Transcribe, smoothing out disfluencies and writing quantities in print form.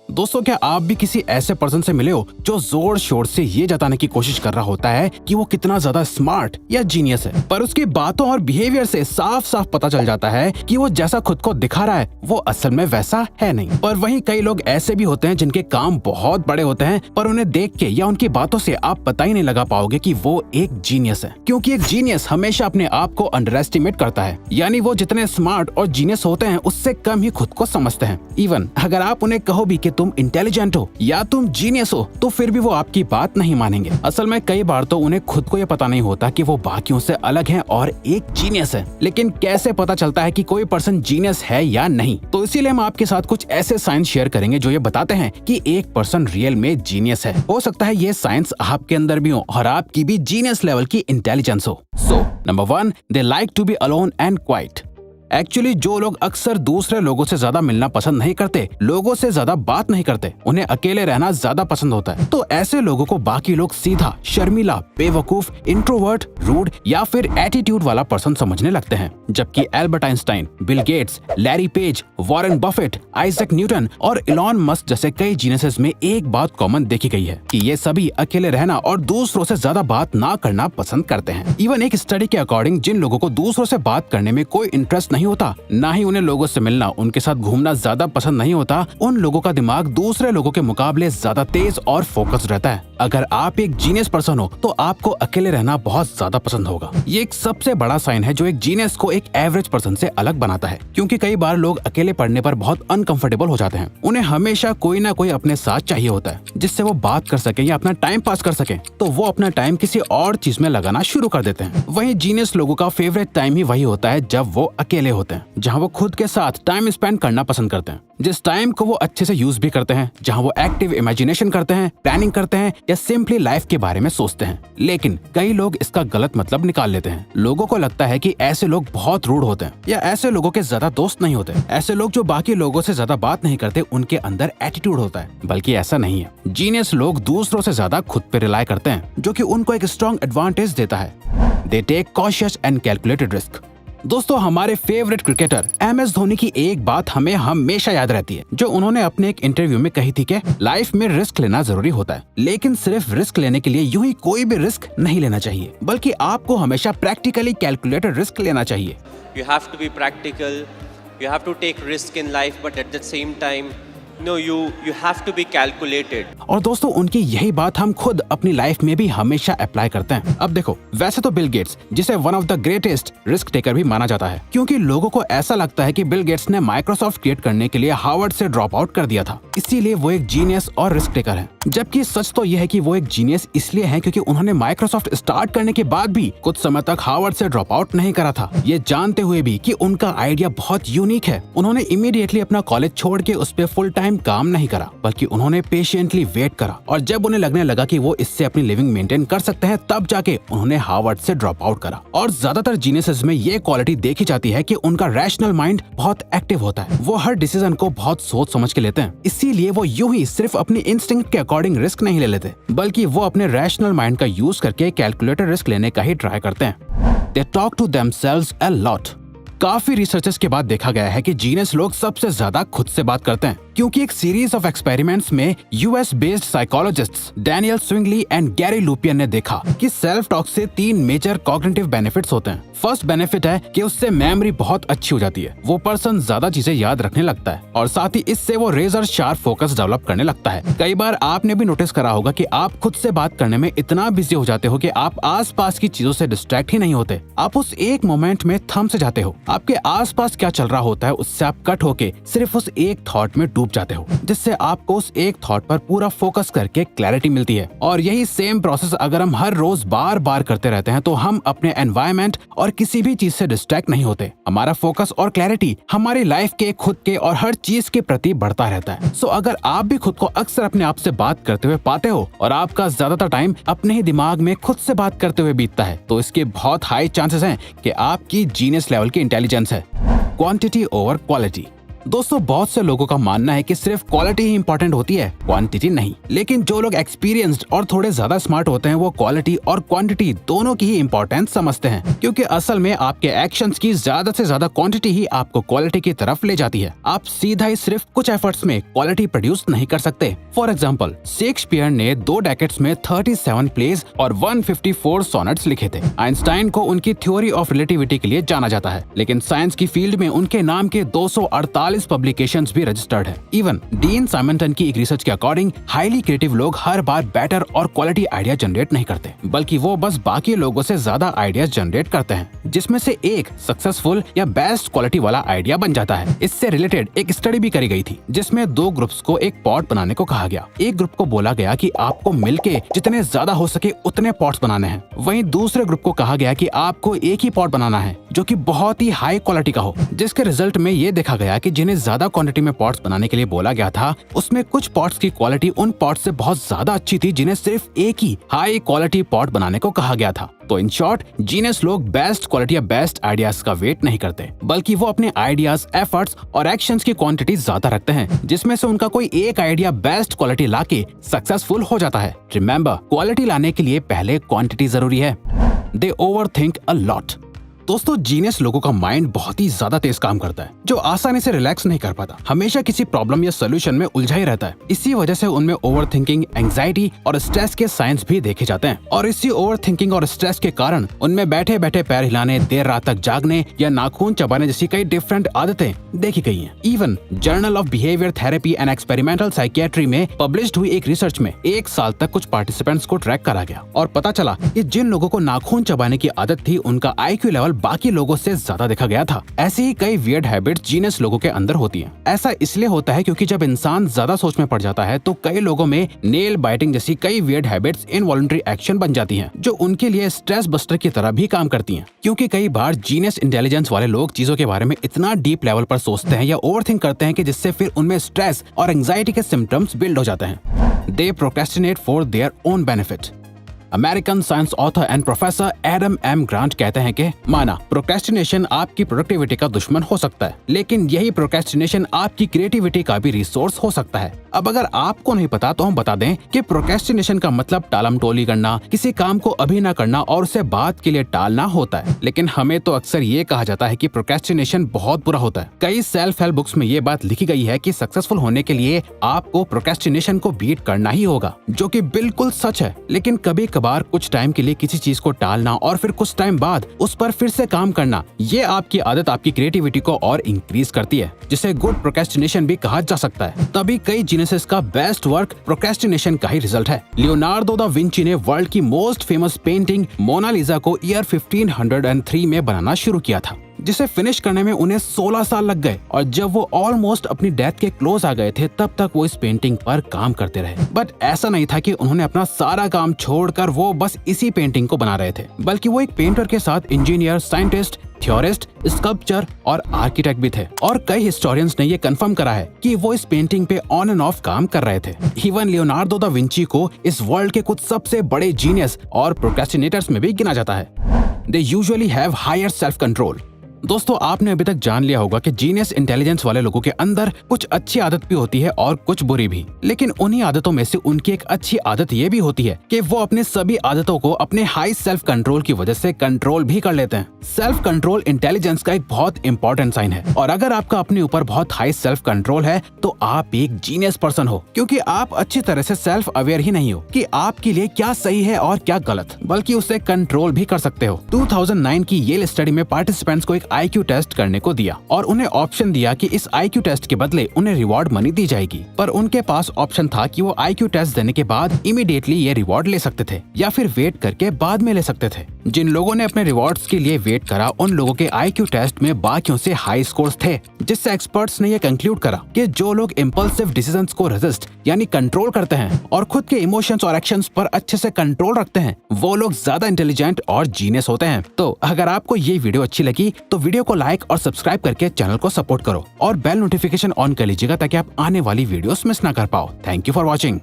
दोस्तों, क्या आप भी किसी ऐसे पर्सन से मिले हो जो जोर शोर से ये जताने की कोशिश कर रहा होता है कि वो कितना ज्यादा स्मार्ट या जीनियस है, पर उसकी बातों और बिहेवियर से साफ साफ पता चल जाता है कि वो जैसा खुद को दिखा रहा है वो असल में वैसा है नहीं। पर वहीं कई लोग ऐसे भी होते हैं जिनके काम बहुत बड़े होते हैं, पर उन्हें देख के या उनकी बातों से आप पता ही नहीं लगा पाओगे कि वो एक जीनियस है, क्योंकि एक जीनियस हमेशा अपने आप को अंडर एस्टिमेट करता है। यानी वो जितने स्मार्ट और जीनियस होते हैं उससे कम ही खुद को समझते हैं। इवन अगर आप उन्हें कहो भी कि तुम इंटेलिजेंट हो या तुम जीनियस हो तो फिर भी वो आपकी बात नहीं मानेंगे। असल में कई बार तो उन्हें खुद को ये पता नहीं होता कि वो बाकियों से अलग है और एक जीनियस है। लेकिन कैसे पता चलता है कि कोई पर्सन जीनियस है या नहीं? तो इसीलिए हम आपके साथ कुछ ऐसे साइंस शेयर करेंगे जो ये बताते हैं कि एक पर्सन रियल में जीनियस है। हो सकता है ये साइंस आपके अंदर भी हो और आपकी भी जीनियस लेवल की इंटेलिजेंस हो। So number 1, they like to be alone and quiet. Actually जो लोग अक्सर दूसरे लोगों से ज्यादा मिलना पसंद नहीं करते, लोगों से ज्यादा बात नहीं करते, उन्हें अकेले रहना ज्यादा पसंद होता है। तो ऐसे लोगों को बाकी लोग सीधा, शर्मीला, बेवकूफ, इंट्रोवर्ट, रूड या फिर एटीट्यूड वाला पर्सन समझने लगते हैं। जबकि Albert Einstein, Bill Gates, Larry page, Warren Buffett, Isaac Newton और इलॉन मस्क जैसे कई जीनियसेस में एक बात कॉमन देखी गई है कि ये सभी अकेले रहना और दूसरों से ज्यादा बात ना करना पसंद करते हैं। इवन एक स्टडी के अकॉर्डिंग जिन लोगों को दूसरों से बात करने में कोई इंटरेस्ट नहीं होता, ना ही उन्हें लोगों से मिलना, उनके साथ घूमना ज्यादा पसंद नहीं होता, उन लोगों का दिमाग दूसरे लोगों के मुकाबले ज्यादा तेज और फोकस्ड रहता है। अगर आप एक जीनियस पर्सन हो तो आपको अकेले रहना बहुत ज्यादा पसंद होगा। ये एक सबसे बड़ा साइन है जो एक जीनियस को एक एवरेज पर्सन से अलग बनाता है, क्योंकि कई बार लोग अकेले पढ़ने पर बहुत अनकंफर्टेबल हो जाते हैं। उन्हें हमेशा कोई ना कोई अपने साथ चाहिए होता है जिससे वो बात कर सके या अपना टाइम पास कर सके, तो वो अपना टाइम किसी और चीज में लगाना शुरू कर देते हैं। वहीं जीनियस लोगों का फेवरेट टाइम ही वही होता है जब वो अकेले होते हैं, जहाँ वो खुद के साथ टाइम स्पेंड करना पसंद करते हैं, जिस टाइम को वो अच्छे से यूज भी करते हैं, जहाँ वो एक्टिव इमेजिनेशन करते हैं, प्लानिंग करते हैं या सिंपली लाइफ के बारे में सोचते हैं। लेकिन कई लोग इसका गलत मतलब निकाल लेते हैं। लोगों को लगता है कि ऐसे लोग बहुत रूड होते हैं या ऐसे लोगों के ज्यादा दोस्त नहीं होते। ऐसे लोग जो बाकी लोगों से ज्यादा बात नहीं करते, उनके अंदर एटीट्यूड होता है, बल्कि ऐसा नहीं है। जीनियस लोग दूसरों से ज्यादा खुद पे रिलाई करते हैं, जो कि उनको एक स्ट्रॉन्ग एडवांटेज देता है। They take cautious and calculated risk. दोस्तों, हमारे फेवरेट क्रिकेटर MS धोनी की एक बात हमें हमेशा याद रहती है, जो उन्होंने अपने एक इंटरव्यू में कही थी कि लाइफ में रिस्क लेना जरूरी होता है, लेकिन सिर्फ रिस्क लेने के लिए यूं ही कोई भी रिस्क नहीं लेना चाहिए, बल्कि आपको हमेशा प्रैक्टिकली कैलकुलेटेड रिस्क लेना चाहिए। You have to be practical, you have to take risk in life, but at the same time, no, you have to be calculated. और दोस्तों, उनकी यही बात हम खुद अपनी लाइफ में भी हमेशा अप्लाई करते हैं। अब देखो, वैसे तो बिल गेट्स, जिसे one of the greatest risk taker भी माना जाता है, क्योंकि लोगों को ऐसा लगता है कि बिल गेट्स ने माइक्रोसॉफ्ट क्रिएट करने के लिए हार्वर्ड से ड्रॉप आउट कर दिया था, इसीलिए वो एक जीनियस और रिस्क टेकर है। जबकि सच तो यह है कि वो एक जीनियस इसलिए है क्योंकि उन्होंने माइक्रोसॉफ्ट स्टार्ट करने के बाद भी कुछ समय तक हार्वर्ड से ड्रॉप आउट नहीं करा था, ये जानते हुए भी कि उनका आइडिया बहुत यूनिक है। उन्होंने इमीडिएटली अपना कॉलेज छोड़ के उस पर फुल टाइम काम नहीं करा, बल्कि उन्होंने पेशेंटली वेट करा, और जब उन्हें लगने लगा कि वो इससे अपनी लिविंग मेंटेन कर सकते हैं, तब जाके उन्होंने हार्वर्ड से ड्रॉप आउट करा। और ज्यादातर जीनियसेस में ये क्वालिटी देखी जाती है कि उनका रैशनल माइंड बहुत एक्टिव होता है। वो हर डिसीजन को बहुत सोच समझ के लेते हैं, इसीलिए वो यूं ही सिर्फ अपनी इंस्टिंक्ट के अकॉर्डिंग रिस्क नहीं ले लेते, बल्कि वो अपने रैशनल माइंड का यूज करके कैलकुलेटेड रिस्क लेने का ही ट्राई करते हैं। They talk to themselves a lot. काफी रिसर्चेस के बाद देखा गया है कि जीनियस लोग सबसे ज्यादा खुद से बात करते हैं, क्योंकि एक सीरीज ऑफ एक्सपेरिमेंट्स में US based psychologists Daniel Swingley and Gary Lupyan ने देखा कि सेल्फ टॉक से 3 मेजर कॉग्निटिव बेनिफिट्स होते हैं। फर्स्ट बेनिफिट है कि उससे मेमोरी बहुत अच्छी हो जाती है, वो पर्सन ज्यादा चीजें याद रखने लगता है, और साथ ही इससे वो रेजर शार्प फोकस डेवलप करने लगता है। कई बार आपने भी नोटिस करा होगा कि आप खुद से बात करने में इतना बिजी हो जाते हो कि आप आसपास की चीजों से डिस्ट्रैक्ट ही नहीं होते। आप उस एक मोमेंट में थम से जाते हो, आपके आसपास क्या चल रहा होता है उससे आप कट होके सिर्फ उस एक थॉट में डूब जाते हो, जिससे आपको उस एक थॉट पर पूरा फोकस करके क्लैरिटी मिलती है। और यही सेम प्रोसेस अगर हम हर रोज बार बार करते रहते हैं तो हम अपने एनवायरनमेंट और किसी भी चीज से डिस्ट्रैक्ट नहीं होते। हमारा फोकस और क्लैरिटी हमारी लाइफ के, खुद के और हर चीज के प्रति बढ़ता रहता है। सो अगर आप भी खुद को अक्सर अपने आप से बात करते हुए पाते हो और आपका ज्यादातर टाइम अपने ही दिमाग में खुद से बात करते हुए बीतता है, तो इसके बहुत हाई चांसेस हैं कि आपकी जीनियस लेवल की इंटेलिजेंस है। Quantity over quality. दोस्तों बहुत से लोगों का मानना है कि सिर्फ क्वालिटी ही इंपॉर्टेंट होती है, क्वांटिटी नहीं। लेकिन जो लोग एक्सपीरियंस्ड और थोड़े ज्यादा स्मार्ट होते हैं वो क्वालिटी और क्वांटिटी दोनों की ही इंपॉर्टेंस समझते हैं, क्योंकि असल में आपके एक्शंस की ज्यादा से ज्यादा क्वांटिटी ही आपको क्वालिटी की तरफ ले जाती है। आप सीधा ही सिर्फ कुछ एफर्ट्स में क्वालिटी प्रोड्यूस नहीं कर सकते। फॉर एग्जाम्पल, शेक्सपियर ने 2 डेकेड्स में 37 प्लेज और 154 सोनेट्स लिखे थे। आइंस्टाइन को उनकी थ्योरी ऑफ रिलेटिविटी के लिए जाना जाता है, लेकिन साइंस की फील्ड में उनके नाम के 248 पब्लिकेशंस भी रजिस्टर्ड है। इवन डीन साइमंटन की एक रिसर्च के अकॉर्डिंग हाईली क्रिएटिव लोग हर बार बेटर और क्वालिटी आइडिया जनरेट नहीं करते, बल्कि वो बस बाकी लोगों से ज्यादा आइडियाज जनरेट करते हैं, जिसमें से एक सक्सेसफुल या बेस्ट क्वालिटी वाला आइडिया बन जाता है। इससे रिलेटेड एक स्टडी भी करी गई थी, जिसमें 2 ग्रुप्स को एक पॉट बनाने को कहा गया। एक ग्रुप को बोला गया कि आपको मिलके जितने ज्यादा हो सके उतने पॉट्स बनाने हैं। वहीं दूसरे ग्रुप को कहा गया कि आपको एक ही पॉट बनाना है जो कि बहुत ही हाई क्वालिटी का हो। जिसके रिजल्ट में ये देखा गया कि जिन्हें ज्यादा क्वांटिटी में पॉट्स बनाने के लिए बोला गया था, उसमें कुछ पॉट्स की क्वालिटी उन पॉट्स से बहुत ज्यादा अच्छी थी जिन्हें सिर्फ एक ही हाई क्वालिटी पॉट बनाने को कहा गया था। तो इन शॉर्ट, जीनियस लोग बेस्ट क्वालिटी या बेस्ट आइडियाज का वेट नहीं करते, बल्कि वो अपने आइडियाज, एफर्ट्स और एक्शंस की क्वांटिटी ज्यादा रखते हैं, जिसमें से उनका कोई एक आइडिया बेस्ट क्वालिटी लाके सक्सेसफुल हो जाता है। रिमेंबर, क्वालिटी लाने के लिए पहले क्वांटिटी जरूरी है। दे ओवरथिंक अ लॉट। दोस्तों जीनियस लोगों का माइंड बहुत ही ज्यादा तेज काम करता है, जो आसानी से रिलैक्स नहीं कर पाता, हमेशा किसी प्रॉब्लम या सोल्यूशन में उलझा ही रहता है। इसी वजह से उनमें ओवरथिंकिंग, एंजाइटी और स्ट्रेस के साइंस भी देखे जाते हैं। और इसी ओवरथिंकिंग और स्ट्रेस के कारण उनमें बैठे बैठे पैर हिलाने, देर रात तक जागने या नाखून चबाने जैसी कई डिफरेंट आदतें देखी गई हैं। Even journal of behaviour therapy and experimental psychiatry में पब्लिश्ड हुई एक रिसर्च में 1 साल तक कुछ पार्टिसिपेंट्स को ट्रैक करा गया और पता चला कि जिन लोगों को नाखून चबाने की आदत थी, उनका IQ लेवल बाकी लोगों से ज्यादा देखा गया था। ऐसी ही कई वियर्ड हैबिट्स जीनियस लोगों के अंदर होती हैं। ऐसा इसलिए होता है क्योंकि जब इंसान ज्यादा सोच में पड़ जाता है तो कई लोगों में नेल बाइटिंग जैसी कई वियर्ड हैबिट्स इनवॉलंटरी एक्शन बन जाती हैं, जो उनके लिए स्ट्रेस बस्टर की तरह भी काम करती हैं। क्योंकि कई बार जीनियस इंटेलिजेंस वाले लोग चीजों के बारे में इतना डीप लेवल पर सोचते हैं या ओवरथिंक करते हैं कि जिससे फिर उनमें स्ट्रेस और एंजाइटी के सिम्टम्स बिल्ड हो जाते हैं। They procrastinate for their own benefit. American science author and professor Adam M Grant कहते हैं कि माना प्रोक्रेस्टिनेशन आपकी प्रोडक्टिविटी का दुश्मन हो सकता है, लेकिन यही प्रोक्रेस्टिनेशन आपकी क्रिएटिविटी का भी रिसोर्स हो सकता है। अब अगर आपको नहीं पता तो हम बता दें कि प्रोक्रेस्टिनेशन का मतलब टालमटोली करना, किसी काम को अभी ना करना और उसे बाद के लिए टालना होता है। लेकिन हमें तो अक्सर ये कहा जाता है कि प्रोक्रेस्टिनेशन बहुत बुरा होता है। कई सेल्फ हेल्प बुक्स में ये बात लिखी गई है कि सक्सेसफुल होने के लिए आपको प्रोक्रेस्टिनेशन को बीट करना ही होगा, जो कि बिल्कुल सच है। लेकिन कभी कभार कुछ टाइम के लिए किसी चीज को टालना और फिर कुछ टाइम बाद उस पर फिर से काम करना, ये आपकी आदत आपकी क्रिएटिविटी को और इंक्रीज करती है, जिसे गुड प्रोक्रेस्टिनेशन भी कहा जा सकता है। तभी कई जीनियसेस का बेस्ट वर्क प्रोक्रेस्टिनेशन का ही रिजल्ट है। लियोनार्डो दा विंची ने वर्ल्ड की मोस्ट फेमस पेंटिंग मोनालिसा को ईयर 1503 में बनाना शुरू किया था, जिसे फिनिश करने में उन्हें 16 साल लग गए। और जब वो ऑलमोस्ट अपनी डेथ के क्लोज आ गए थे, तब तक वो इस पेंटिंग पर काम करते रहे। बट ऐसा नहीं था कि उन्होंने अपना सारा काम छोड़कर वो बस इसी पेंटिंग को बना रहे थे, बल्कि वो एक पेंटर के साथ इंजीनियर, साइंटिस्ट, थ्योरिस्ट, स्कल्पचर और आर्किटेक्ट भी थे। और कई हिस्टोरियंस ने ये कंफर्म करा है कि वो इस पेंटिंग पे ऑन एंड ऑफ काम कर रहे थे। इवन लियोनार्डो दा विंची को इस वर्ल्ड के कुछ सबसे बड़े जीनियस और प्रोक्रेस्टिनेटर्स में भी गिना जाता है। They usually have higher self control. दोस्तों आपने अभी तक जान लिया होगा कि जीनियस इंटेलिजेंस वाले लोगों के अंदर कुछ अच्छी आदत भी होती है और कुछ बुरी भी, लेकिन उन्हीं आदतों में से उनकी एक अच्छी आदत ये भी होती है कि वो अपने सभी आदतों को अपने हाई सेल्फ कंट्रोल की वजह से कंट्रोल भी कर लेते हैं। सेल्फ कंट्रोल इंटेलिजेंस का एक बहुत इंपॉर्टेंट साइन है, और अगर आपका अपने ऊपर बहुत हाई सेल्फ कंट्रोल है तो आप एक जीनियस पर्सन हो, क्योंकि आप अच्छी तरह से सेल्फ अवेयर ही नहीं हो कि आपके लिए क्या सही है और क्या गलत, बल्कि उसे कंट्रोल भी कर सकते हो। 2009 की येल स्टडी में पार्टिसिपेंट्स को एक IQ टेस्ट करने को दिया और उन्हें ऑप्शन दिया कि इस IQ टेस्ट के बदले उन्हें रिवॉर्ड मनी दी जाएगी, पर उनके पास ऑप्शन था कि वो IQ टेस्ट देने के बाद इमीडिएटली ये रिवॉर्ड ले सकते थे या फिर वेट करके बाद में ले सकते थे। जिन लोगों ने अपने रिवॉर्ड्स के लिए वेट करा, उन लोगों के IQ टेस्ट में बाकियों से हाई स्कोर्स थे, जिससे एक्सपर्ट्स ने ये कंक्लूड करा कि जो लोग इम्पल्सिव डिसीजंस को रेजिस्ट यानी कंट्रोल करते हैं और खुद के इमोशंस और एक्शंस पर अच्छे से कंट्रोल रखते हैं, वो लोग ज्यादा इंटेलिजेंट और जीनियस होते हैं। तो अगर आपको ये वीडियो अच्छी लगी तो वीडियो को लाइक और सब्सक्राइब करके चैनल को सपोर्ट करो और बेल नोटिफिकेशन ऑन कर लीजिएगा ताकि आप आने वाली वीडियोस मिस ना कर पाओ। Thank you for watching.